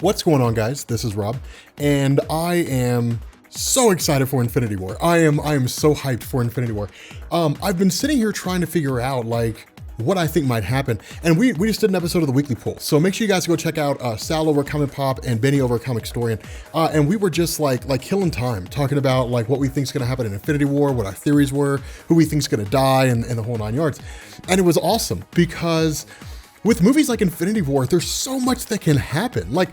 What's going on, guys? This is Rob, and I am so excited for Infinity War. I am so hyped for Infinity War. I've been sitting here trying to figure out like what I think might happen, and we just did an episode of the weekly poll. So make sure you guys go check out Sal over Comic Pop and Benny over Comic Historian. And we were just like killing time talking about like what we think is going to happen in Infinity War, what our theories were, who we think is going to die, and the whole nine yards. And it was awesome because with movies like Infinity War, there's so much that can happen. Like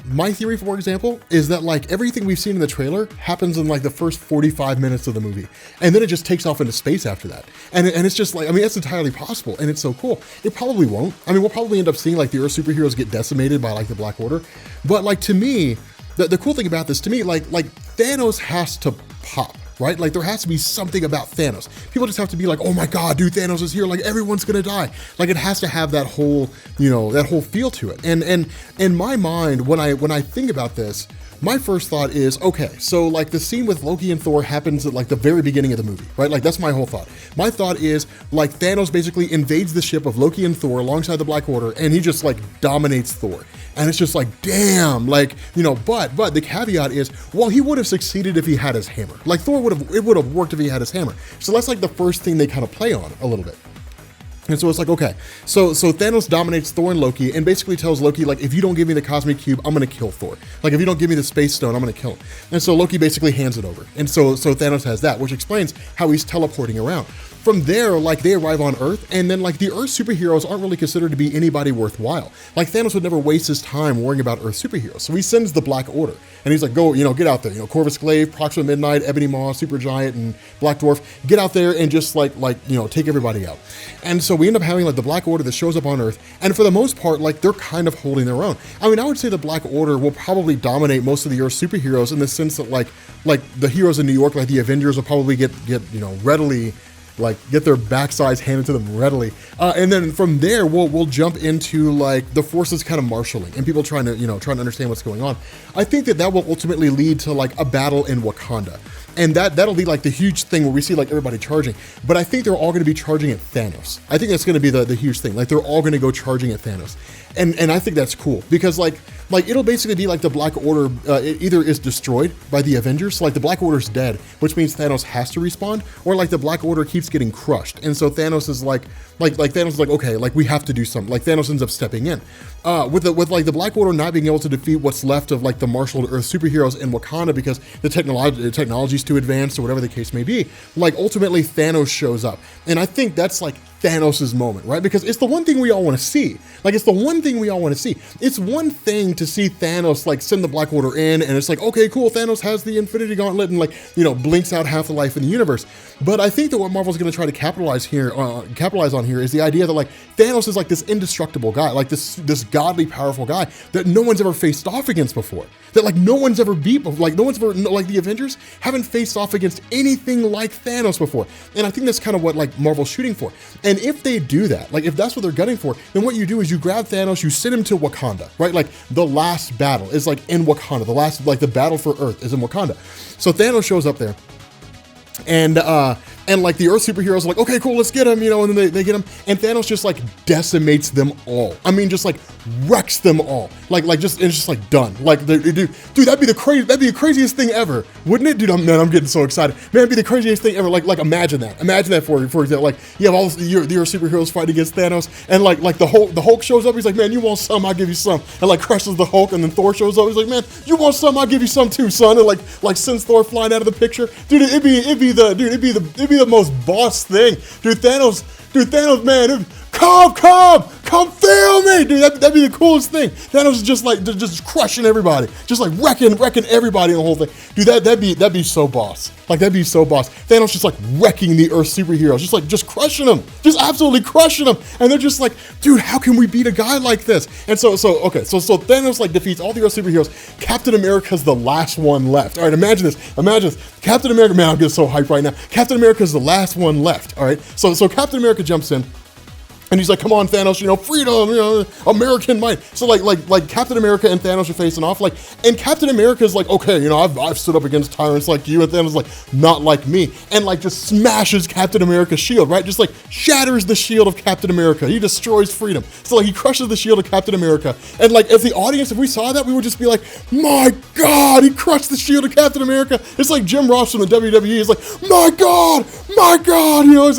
my theory, for example, is that like everything we've seen in the trailer happens in like the first 45 minutes of the movie. And then it just takes off into space after that. And it's just like, I mean, that's entirely possible. And it's so cool. It probably won't. I mean, we'll probably end up seeing like the Earth superheroes get decimated by like the Black Order. But like to me, the cool thing about this, to me, like Thanos has to pop. Right? Like there has to be something about Thanos. People just have to be like, oh my God, dude, Thanos is here. Like everyone's gonna die. Like it has to have that whole, that whole feel to it. And in my mind, when I think about this, my first thought is, okay, so like the scene with Loki and Thor happens at like the very beginning of the movie, right? Like that's my whole thought. My thought is like Thanos basically invades the ship of Loki and Thor alongside the Black Order, and he just like dominates Thor. And it's just like, damn, like, but the caveat is, well, he would have succeeded if he had his hammer. Like Thor it would have worked if he had his hammer. So that's like the first thing they kind of play on a little bit. And so it's like, okay, so Thanos dominates Thor and Loki and basically tells Loki, like, if you don't give me the Cosmic Cube, I'm gonna kill Thor. Like, if you don't give me the Space Stone, I'm gonna kill him. And so Loki basically hands it over. And so Thanos has that, which explains how he's teleporting around. From there, like, they arrive on Earth, and then, like, the Earth superheroes aren't really considered to be anybody worthwhile. Like, Thanos would never waste his time worrying about Earth superheroes. So he sends the Black Order, and he's like, go, get out there. Corvus Glaive, Proxima Midnight, Ebony Maw, Supergiant, and Black Dwarf, get out there and just, take everybody out. And so we end up having, like, the Black Order that shows up on Earth, and for the most part, like, they're kind of holding their own. I mean, I would say the Black Order will probably dominate most of the Earth superheroes in the sense that, like the heroes in New York, like the Avengers, will probably get readily, like, get their backsides handed to them readily. And then from there, we'll jump into like the forces kind of marshaling and people trying to understand what's going on. I think that will ultimately lead to like a battle in Wakanda. And that'll be like the huge thing where we see like everybody charging. But I think they're all gonna be charging at Thanos. I think that's gonna be the huge thing. Like they're all gonna go charging at Thanos. And I think that's cool because like it'll basically be like the Black Order it either is destroyed by the Avengers, so like the Black Order's dead, which means Thanos has to respond, or like the Black Order keeps getting crushed. And so Thanos is like Thanos is like, okay, like we have to do something. Like Thanos ends up stepping in. With like the Black Order not being able to defeat what's left of like the marshaled Earth superheroes in Wakanda because the technology's too advanced or whatever the case may be, like ultimately Thanos shows up. And I think that's like Thanos' moment, right? Because it's the one thing we all want to see. Like it's the one thing we all want to see. It's one thing to see Thanos like send the Black Order in and it's like, okay, cool, Thanos has the Infinity Gauntlet and like, blinks out half the life in the universe. But I think that what Marvel's going to try to capitalize on here is the idea that like Thanos is like this indestructible guy, like this godly powerful guy that no one's ever faced off against before. That like no one's ever beat before. Like no one's ever, like the Avengers haven't faced off against anything like Thanos before. And I think that's kind of what like Marvel's shooting for. And if they do that, like if that's what they're gunning for, then what you do is you grab Thanos, you send him to Wakanda, right? Like the last battle is like in Wakanda. The last, like the battle for Earth is in Wakanda. So Thanos shows up there. And like the Earth superheroes are like, okay, cool, let's get him, and then they get him, and Thanos just like decimates them all. I mean, just like wrecks them all. Like it's just like done. Like, dude, that'd be the craziest thing ever, wouldn't it, dude? I'm getting so excited, man. It'd be the craziest thing ever. Like imagine that for example. Like you have all the Earth superheroes fighting against Thanos, and like the Hulk shows up. He's like, man, you want some? I'll give you some. And like crushes the Hulk, and then Thor shows up. He's like, man, you want some? I'll give you some too, son. And like sends Thor flying out of the picture, dude. It'd be the most boss thing, dude. Thanos, man, come feel me, dude. That'd be the coolest thing. Thanos is just like just crushing everybody, just like wrecking everybody in the whole thing, dude. That'd be so boss. Like that'd be so boss. Thanos just like wrecking the Earth superheroes, just crushing them, just absolutely crushing them, and they're just like, dude, how can we beat a guy like this? And so Thanos like defeats all the Earth superheroes. Captain America's the last one left. All right, imagine this. Captain America, man, I'm getting so hyped right now. Captain America's the last one left. All right, so Captain America jumps in. And he's like, come on, Thanos, freedom, American might. So like Captain America and Thanos are facing off, and Captain America's like, okay, I've stood up against tyrants like you, and Thanos is like, not like me. And like just smashes Captain America's shield, right? Just like shatters the shield of Captain America. He destroys freedom. So like he crushes the shield of Captain America. And like as the audience, if we saw that, we would just be like, my God, he crushed the shield of Captain America. It's like Jim Ross from the WWE is like, my God,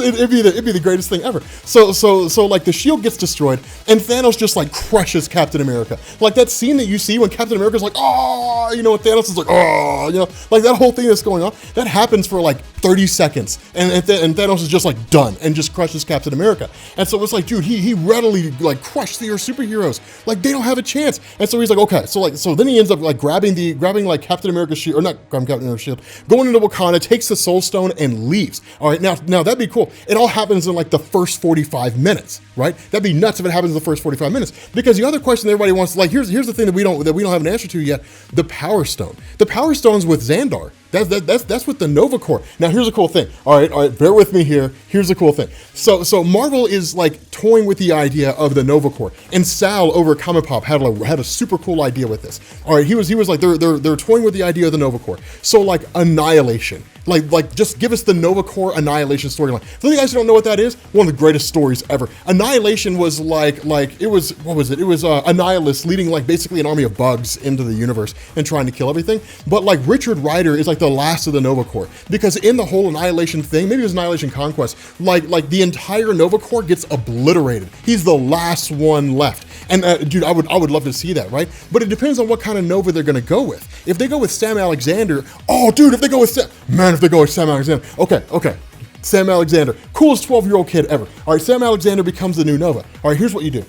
it'd be the greatest thing ever. So like the shield gets destroyed and Thanos just like crushes Captain America. Like that scene that you see when Captain America's like, oh, and Thanos is like, oh, like that whole thing that's going on, that happens for like 30 seconds. And Thanos is just like done and just crushes Captain America. And so it's like, dude, he readily like crushed the superheroes. Like they don't have a chance. And so he's like, okay, so then he ends up like grabbing like Captain America's shield, or not grabbing Captain America's shield, going into Wakanda, takes the Soul Stone and leaves. All right, now that'd be cool. It all happens in like the first 45 minutes, right? That'd be nuts if it happens in the first 45 minutes. Because the other question that everybody wants, like, here's the thing that we don't have an answer to yet: the Power Stone. The Power Stone's with Xandar. That's with the Nova Corps. Now here's a cool thing. All right, bear with me here. Here's the cool thing. So Marvel is like toying with the idea of the Nova Corps, and Sal over at Comic Pop had a super cool idea with this. All right, he was like they're toying with the idea of the Nova Corps. So like Annihilation. Like just give us the Nova Corps Annihilation storyline. For you guys who don't know what that is, one of the greatest stories ever. Annihilation was like it was, what was it? It was Annihilus leading like basically an army of bugs into the universe and trying to kill everything. But like Richard Rider is like the last of the Nova Corps, because in the whole Annihilation thing, maybe it was Annihilation Conquest, like the entire Nova Corps gets obliterated. He's the last one left. And dude, I would love to see that, right? But it depends on what kind of Nova they're gonna go with. If they go with Sam Alexander, oh dude, if they go with Sam Alexander, okay. Sam Alexander, coolest 12-year-old kid ever. All right, Sam Alexander becomes the new Nova. All right, here's what you do.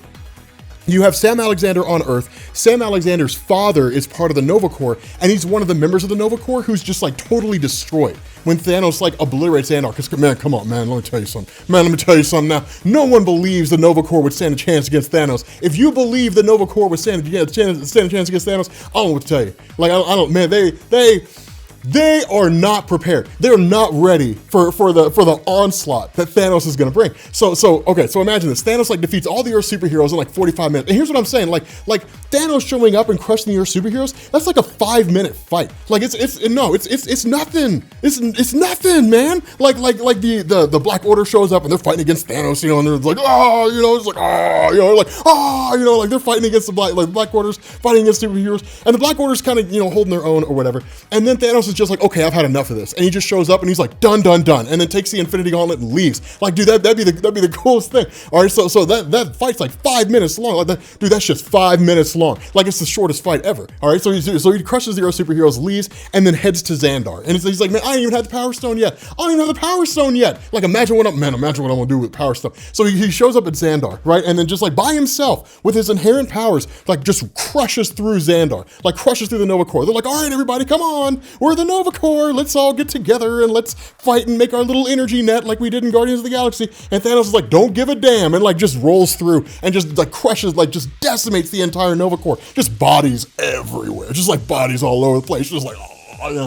You have Sam Alexander on Earth. Sam Alexander's father is part of the Nova Corps, and he's one of the members of the Nova Corps who's just like totally destroyed when Thanos like obliterates Xandar. Because man, come on, man, let me tell you something. Now, no one believes the Nova Corps would stand a chance against Thanos. If you believe the Nova Corps would stand a chance against Thanos, I don't know what to tell you. Like I don't, man, they are not prepared. They're not ready for the onslaught that Thanos is gonna bring. So imagine this. Thanos like defeats all the Earth superheroes in like 45 minutes. And here's what I'm saying, like Thanos showing up and crushing the Earth superheroes, that's like a 5-minute fight. Like it's nothing. It's nothing, man. Like the Black Order shows up and they're fighting against Thanos, and they're like, like they're fighting against the Black Order's fighting against superheroes, and the Black Order's kind of, holding their own or whatever. And then Thanos is just like, okay, I've had enough of this. And he just shows up and he's like, done, and then takes the Infinity Gauntlet and leaves. Like, dude, that'd be the coolest thing. All right, so that fight's like 5 minutes long. Like dude, that's just 5 minutes long. Like it's the shortest fight ever. All right, so he crushes the Earth superheroes, leaves, and then heads to Xandar. And he's like, man, I ain't even had the Power Stone yet. Like imagine what I'm gonna do with Power Stone. So he shows up at Xandar, right? And then just like by himself with his inherent powers, like just crushes through Xandar, like crushes through the Nova Corps. They're like, all right, everybody, come on, we're the Nova Corps, let's all get together and let's fight and make our little energy net like we did in Guardians of the Galaxy. And Thanos is like, don't give a damn, and like just rolls through and just like crushes, like just decimates the entire Nova Corps. Just bodies everywhere, just like bodies all over the place, just like,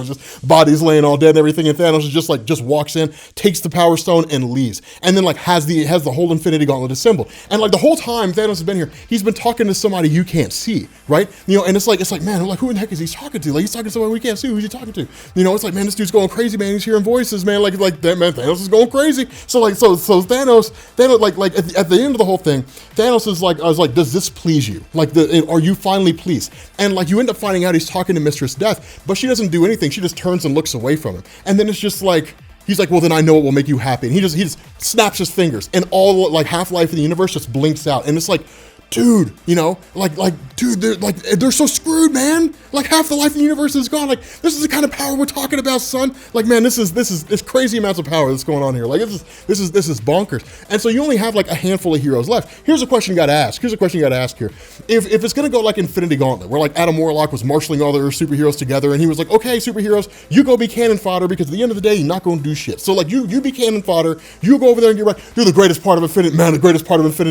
just bodies laying all dead and everything. And Thanos is just walks in, takes the Power Stone and leaves, and then like has the whole Infinity Gauntlet assembled. And like the whole time Thanos has been here, he's been talking to somebody you can't see, right? And it's like man, like who in the heck is he talking to? Like he's talking to somebody we can't see. Who's he talking to? It's like, man, this dude's going crazy, man. He's hearing voices, man. Like that, man. Thanos is going crazy. So Thanos like at the end of the whole thing, Thanos is like, I was like, does this please you? Like are you finally pleased? And like you end up finding out he's talking to Mistress Death, but she doesn't do anything. She just turns and looks away from him. And then it's just like, he's like, well, then I know it will make you happy. And he just snaps his fingers, and all like half-life in the universe just blinks out. And it's like, dude, dude, they're so screwed, man. Like half the life in the universe is gone. Like this is the kind of power we're talking about, son. Like, man, this is crazy amounts of power that's going on here. Like this is bonkers. And so you only have like a handful of heroes left. Here's a question you got to ask. If it's gonna go like Infinity Gauntlet, where like Adam Warlock was marshaling all the Earth superheroes together, and he was like, okay, superheroes, you go be cannon fodder, because at the end of the day, you're not gonna do shit. So like you be cannon fodder. You go over there and get right. You're the greatest part of Infinity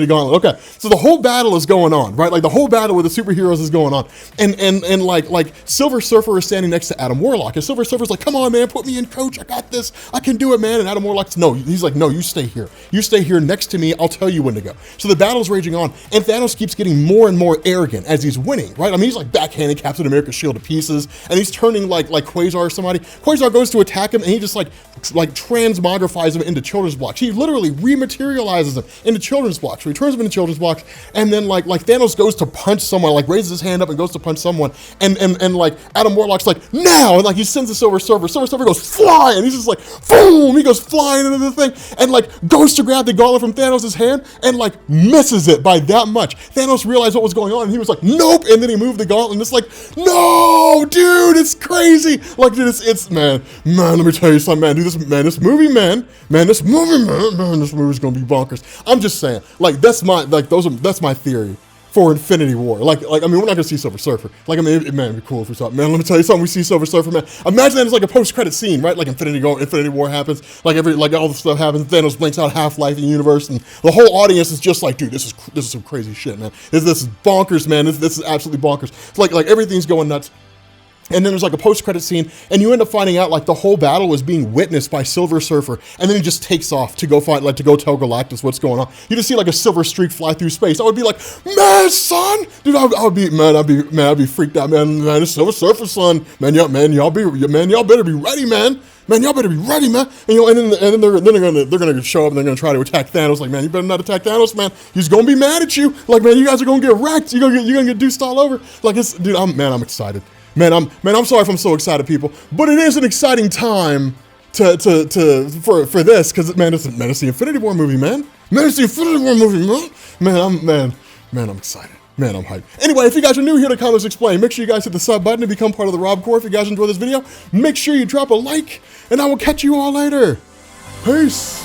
Gauntlet. Okay, so the whole battle battle is going on, right? Like the whole battle with the superheroes is going on. And like Silver Surfer is standing next to Adam Warlock. And Silver Surfer's like, come on, man, put me in, coach. I got this. I can do it, man. And Adam Warlock's, no, he's like, no, you stay here. You stay here next to me. I'll tell you when to go. So the battle's raging on. And Thanos keeps getting more and more arrogant as he's winning, right? I mean, he's like backhanding Captain America's shield to pieces. And he's turning like Quasar or somebody. Quasar goes to attack him and he just like transmogrifies him into children's blocks. He literally rematerializes him into children's blocks. So he turns him into children's blocks. And then like Thanos goes to punch someone, like raises his hand up and goes to punch someone. And like Adam Warlock's like, now! And like he sends the Silver Surfer. Silver Surfer goes flying. And he's just like, boom! He goes flying into the thing and like goes to grab the gauntlet from Thanos' hand and like misses it by that much. Thanos realized what was going on and he was like, nope! And then he moved the gauntlet and it's like, no! Dude, it's crazy! Like, dude, it's man, let me tell you something, man. Dude, this movie's gonna be bonkers. I'm just saying, like, that's my theory for Infinity War. Like, I mean, we're not gonna see Silver Surfer. Like, I mean, it'd be cool if we saw it. Man, let me tell you something, we see Silver Surfer, man. Imagine that as like a post-credit scene, right? Like Infinity War happens, like all the stuff happens, Thanos blinks out Half-Life in the universe, and the whole audience is just like, dude, this is some crazy shit, man. This is bonkers, man. This is absolutely bonkers. It's like everything's going nuts. And then there's like a post-credit scene, and you end up finding out like the whole battle was being witnessed by Silver Surfer, and then he just takes off to go find, like, to go tell Galactus what's going on. You just see like a silver streak fly through space. I would be like, man, son, dude, I'd be freaked out, man. It's Silver Surfer, son, man, y'all better be ready, man. Man, y'all better be ready, man. And then they're gonna show up and they're gonna try to attack Thanos. Like, man, you better not attack Thanos, man. He's gonna be mad at you. Like, man, you guys are gonna get wrecked. You're gonna get deuced all over. Like, dude, I'm excited. Man, I'm sorry if I'm so excited, people, but it is an exciting time for this, because man, it's the Infinity War movie, man. Man, it's the Infinity War movie, man. I'm excited. Man, I'm hyped. Anyway, if you guys are new here to Comics Explained, make sure you guys hit the sub button to become part of the Rob Corps. If you guys enjoyed this video, make sure you drop a like, and I will catch you all later. Peace.